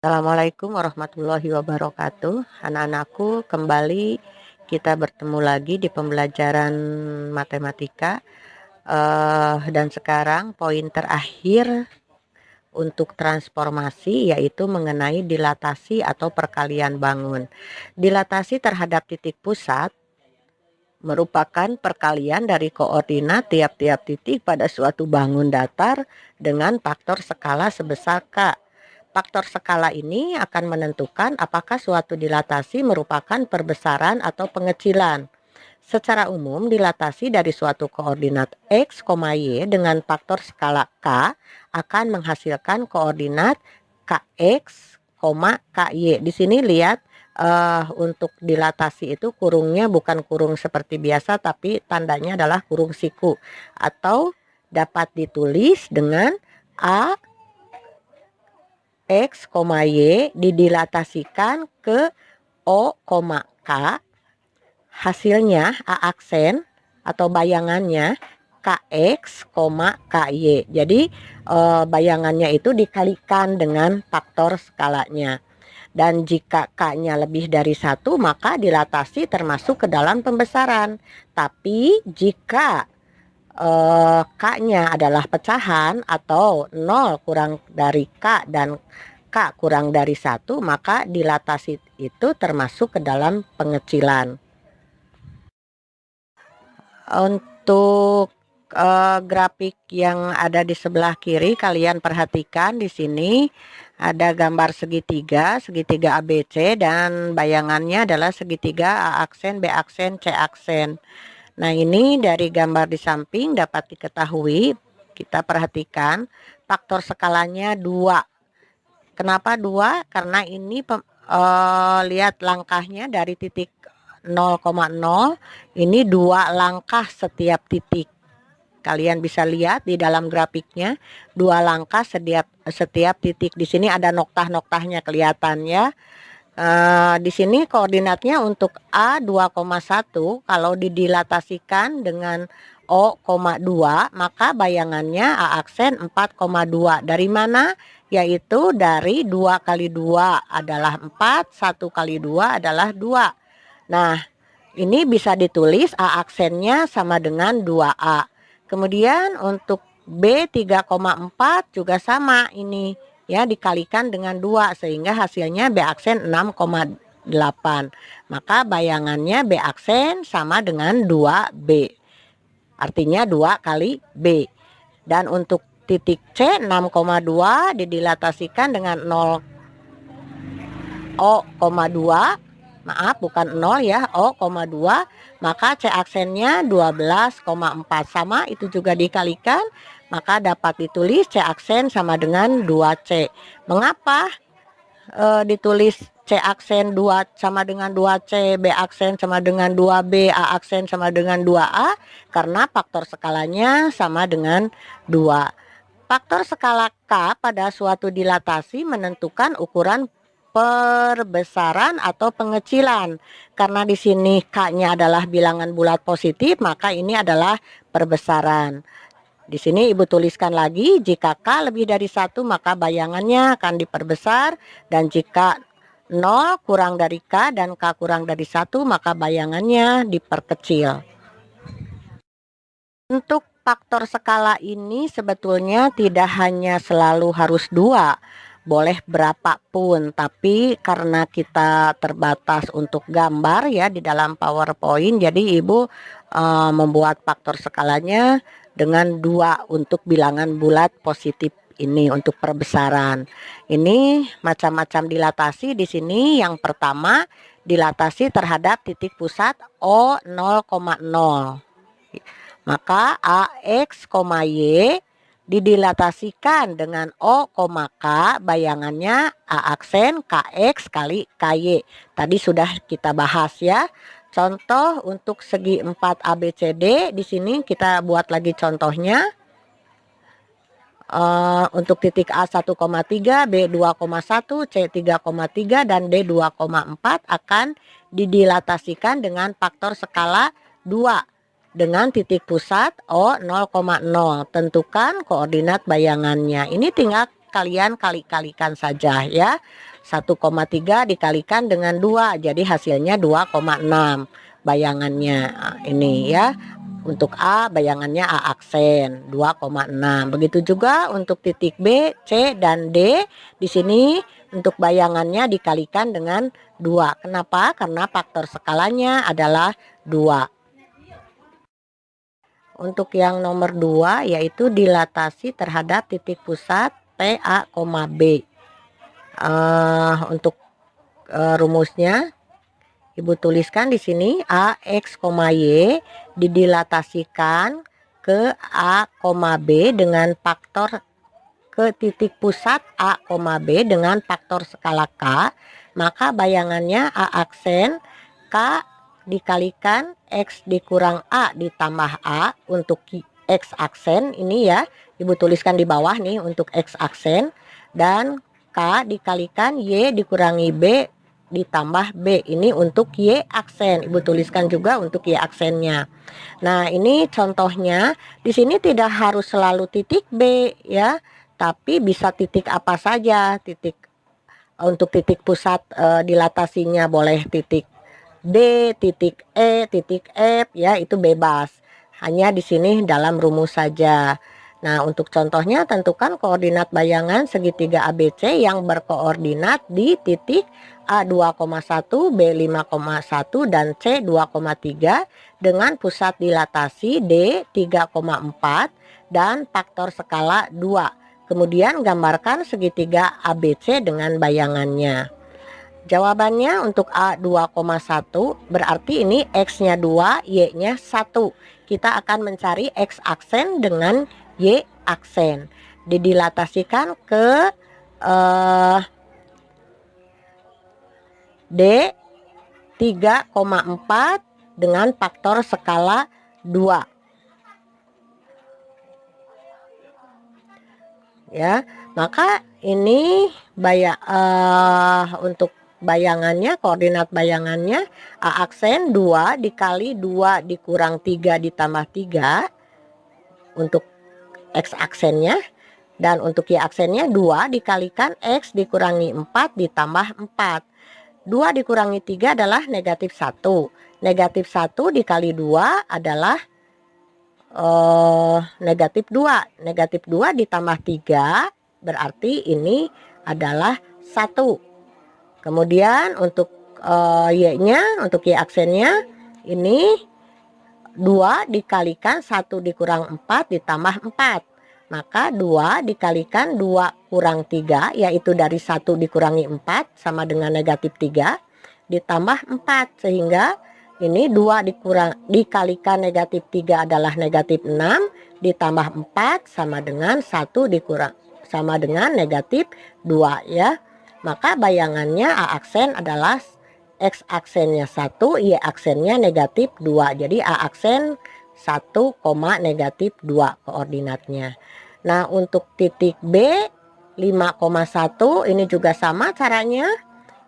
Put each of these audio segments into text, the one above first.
Assalamualaikum warahmatullahi wabarakatuh. Anak-anakku, kembali kita bertemu lagi di pembelajaran matematika. Dan sekarang poin terakhir untuk transformasi yaitu mengenai dilatasi atau perkalian bangun. Dilatasi terhadap titik pusat merupakan perkalian dari koordinat tiap-tiap titik pada suatu bangun datar dengan faktor skala sebesar K. Faktor skala ini akan menentukan apakah suatu dilatasi merupakan perbesaran atau pengecilan. Secara umum, dilatasi dari suatu koordinat X, Y dengan faktor skala K akan menghasilkan koordinat Kx, Ky. Di sini lihat untuk dilatasi itu kurungnya bukan kurung seperti biasa, tapi tandanya adalah kurung siku atau dapat ditulis dengan A X, Y didilatasikan ke O, K, hasilnya A aksen atau bayangannya Kx, Ky. Jadi bayangannya itu dikalikan dengan faktor skalanya. Dan jika K-nya lebih dari 1, maka dilatasi termasuk ke dalam pembesaran. Tapi jika K-nya adalah pecahan atau 0 kurang dari K dan K kurang dari 1, maka dilatasi itu termasuk ke dalam pengecilan. Untuk grafik yang ada di sebelah kiri, kalian perhatikan di sini ada gambar segitiga ABC, dan bayangannya adalah segitiga A aksen, B aksen, C aksen. Nah, ini dari gambar di samping dapat diketahui, kita perhatikan faktor skalanya 2. Kenapa 2? Karena ini lihat langkahnya dari titik 0,0, ini 2 langkah setiap titik. Kalian bisa lihat di dalam grafiknya 2 langkah setiap titik. Di sini ada noktah-noktahnya kelihatan ya. Di sini koordinatnya untuk A 2,1 kalau didilatasikan dengan O, 2, maka bayangannya A aksen 4,2. Dari mana? Yaitu dari 2 kali 2 adalah 4, 1 kali 2 adalah 2. Nah, ini bisa ditulis A aksennya sama dengan 2A. Kemudian untuk B 3,4 juga sama ini. Ya, dikalikan dengan 2 sehingga hasilnya B aksen 6,8. Maka bayangannya B aksen sama dengan 2B. Artinya 2 kali B. Dan untuk titik C 6,2 didilatasikan dengan 0 O,2. Maaf, bukan 0 ya, O,2. Maka C aksennya 12,4. Sama, itu juga dikalikan. Maka dapat ditulis C aksen sama dengan 2C. Mengapa ditulis C aksen 2 sama dengan 2C, B aksen sama dengan 2B, A aksen sama dengan 2A? Karena faktor skalanya sama dengan 2. Faktor skala K pada suatu dilatasi menentukan ukuran perbesaran atau pengecilan. Karena di sini K-nya adalah bilangan bulat positif, maka ini adalah perbesaran. Di sini Ibu tuliskan lagi, jika K lebih dari 1 maka bayangannya akan diperbesar, dan jika 0 kurang dari K dan K kurang dari 1 maka bayangannya diperkecil. Untuk faktor skala ini sebetulnya tidak hanya selalu harus 2, boleh berapapun, tapi karena kita terbatas untuk gambar ya di dalam PowerPoint, jadi Ibu membuat faktor skalanya dengan 2 untuk bilangan bulat positif ini untuk perbesaran. Ini macam-macam dilatasi di sini. Yang pertama, dilatasi terhadap titik pusat O 0,0. Maka AX, Y didilatasikan dengan O, K, bayangannya A aksen KX kali KY. Tadi sudah kita bahas ya. Contoh untuk segi 4 ABCD, di sini kita buat lagi contohnya. Untuk titik A 1,3, B 2,1, C 3,3, dan D 2,4 akan didilatasikan dengan faktor skala 2 dengan titik pusat O 0,0. Tentukan koordinat bayangannya. Ini tinggal kalian kali-kalikan saja ya. 1,3 dikalikan dengan 2 jadi hasilnya 2,6 bayangannya. Nah, ini ya. Untuk A bayangannya A aksen 2,6. Begitu juga untuk titik B, C dan D. Di sini untuk bayangannya dikalikan dengan 2. Kenapa? Karena faktor skalanya adalah 2. Untuk yang nomor 2 yaitu dilatasi terhadap titik pusat PA, B. Untuk rumusnya Ibu tuliskan di sini AX, Y didilatasikan ke A, B dengan faktor ke titik pusat A, B dengan faktor skala K, maka bayangannya A aksen K dikalikan X dikurang A ditambah A untuk X aksen ini ya. Ibu tuliskan di bawah nih untuk X aksen, dan K dikalikan Y dikurangi B ditambah B ini untuk Y aksen. Ibu tuliskan juga untuk Y aksennya. Nah, ini contohnya. Di sini tidak harus selalu titik B ya, tapi bisa titik apa saja. Untuk titik pusat dilatasinya boleh titik D, titik E, titik F ya, itu bebas. Hanya di sini dalam rumus saja. Nah, untuk contohnya tentukan koordinat bayangan segitiga ABC yang berkoordinat di titik A 2,1, B 5,1 dan C 2,3 dengan pusat dilatasi D 3,4 dan faktor skala 2. Kemudian gambarkan segitiga ABC dengan bayangannya. Jawabannya untuk A 2,1 berarti ini X-nya 2, Y-nya 1. Kita akan mencari X aksen dengan Y aksen. Didilatasikan ke D 3,4 dengan faktor skala 2. Ya, maka ini untuk bayangannya, koordinat bayangannya A aksen 2 dikali 2 dikurang 3 ditambah 3 untuk X aksennya, dan untuk Y aksennya 2 dikalikan X dikurangi 4 ditambah 4. 2 dikurangi 3 adalah negatif 1. Negatif 1 dikali 2 adalah negatif 2. Negatif 2 ditambah 3 berarti ini adalah 1. Kemudian untuk Y-nya, untuk Y aksennya ini 2 dikalikan 1 dikurang 4 ditambah 4. Maka 2 dikalikan 2 kurang 3 yaitu dari 1 dikurangi 4 sama dengan negatif 3 ditambah 4. Sehingga ini 2 dikalikan negatif 3 adalah negatif 6 ditambah 4 sama dengan 1 dikurang sama dengan negatif 2 ya. Maka bayangannya A aksen adalah X aksennya 1, Y aksennya negatif 2. Jadi A aksen 1, negatif 2 koordinatnya. Nah, untuk titik B 5,1 ini juga sama caranya.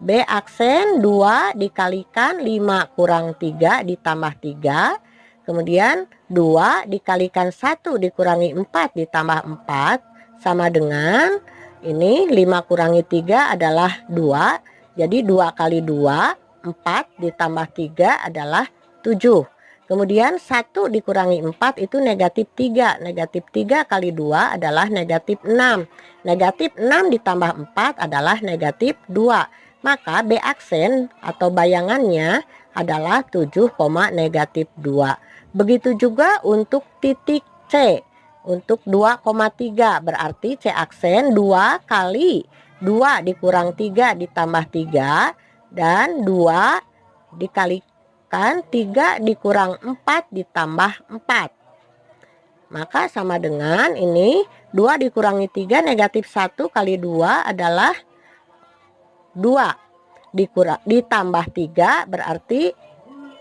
B aksen 2 dikalikan 5 kurang 3 ditambah 3. Kemudian 2 dikalikan 1 dikurangi 4 ditambah 4 sama dengan ini 5 kurangi 3 adalah 2. Jadi 2 kali 2, 4 ditambah 3 adalah 7. Kemudian 1 dikurangi 4 itu negatif 3. Negatif 3 kali 2 adalah negatif 6. Negatif 6 ditambah 4 adalah negatif 2. Maka B aksen atau bayangannya adalah 7, negatif 2. Begitu juga untuk titik C. Untuk 2,3 berarti C aksen 2 kali 2 dikurang 3 ditambah 3 dan 2 dikalikan 3 dikurang 4 ditambah 4. Maka sama dengan ini 2 dikurangi 3 negatif 1 kali 2 adalah 2 ditambah 3 berarti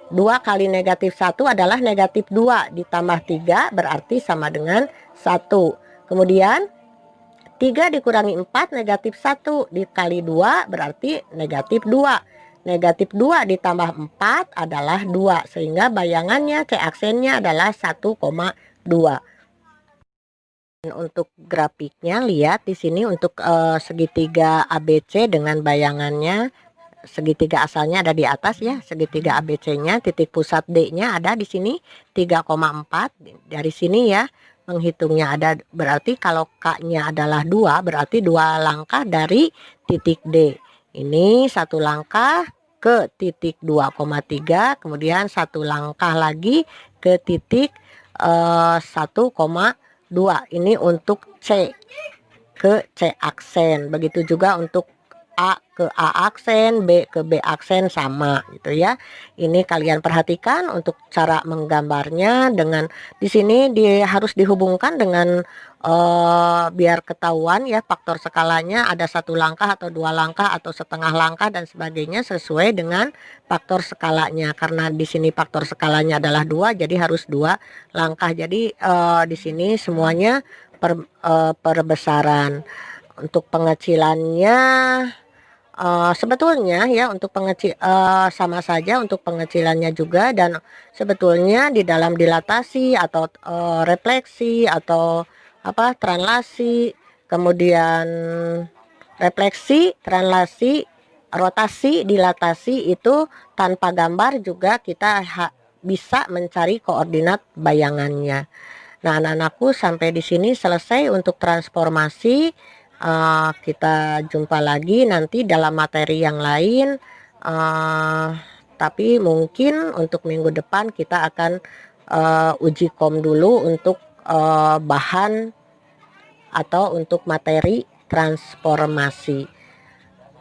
2 kali negatif 1 adalah negatif 2 ditambah 3 berarti sama dengan 1. Kemudian 3 dikurangi 4 negatif 1 dikali 2 berarti negatif 2. Negatif 2 ditambah 4 adalah 2. Sehingga bayangannya C aksennya adalah 1,2. Untuk grafiknya lihat di sini untuk segitiga ABC dengan bayangannya, segitiga asalnya ada di atas ya, segitiga ABC-nya, titik pusat D-nya ada di sini 3,4 dari sini ya. Menghitungnya ada, berarti kalau K-nya adalah 2, berarti 2 langkah dari titik D. Ini satu langkah ke titik 2,3, kemudian satu langkah lagi ke titik 1,2. Ini untuk C ke C aksen. Begitu juga untuk A ke A aksen, B ke B aksen sama gitu ya. Ini kalian perhatikan untuk cara menggambarnya dengan di sini harus dihubungkan dengan biar ketahuan ya faktor skalanya ada satu langkah atau dua langkah atau setengah langkah dan sebagainya sesuai dengan faktor skalanya. Karena di sini faktor skalanya adalah 2 jadi harus 2 langkah. Jadi di sini semuanya perbesaran. Untuk pengecilannya sebetulnya ya untuk sama saja untuk pengecilannya juga, dan sebetulnya di dalam dilatasi atau refleksi atau translasi, kemudian refleksi, translasi, rotasi, dilatasi itu tanpa gambar juga kita bisa mencari koordinat bayangannya. Nah, anak-anakku sampai di sini selesai untuk transformasi. Kita jumpa lagi nanti dalam materi yang lain. Tapi mungkin untuk minggu depan kita akan uji kom dulu untuk bahan atau untuk materi transformasi.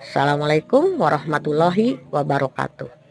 Assalamualaikum warahmatullahi wabarakatuh.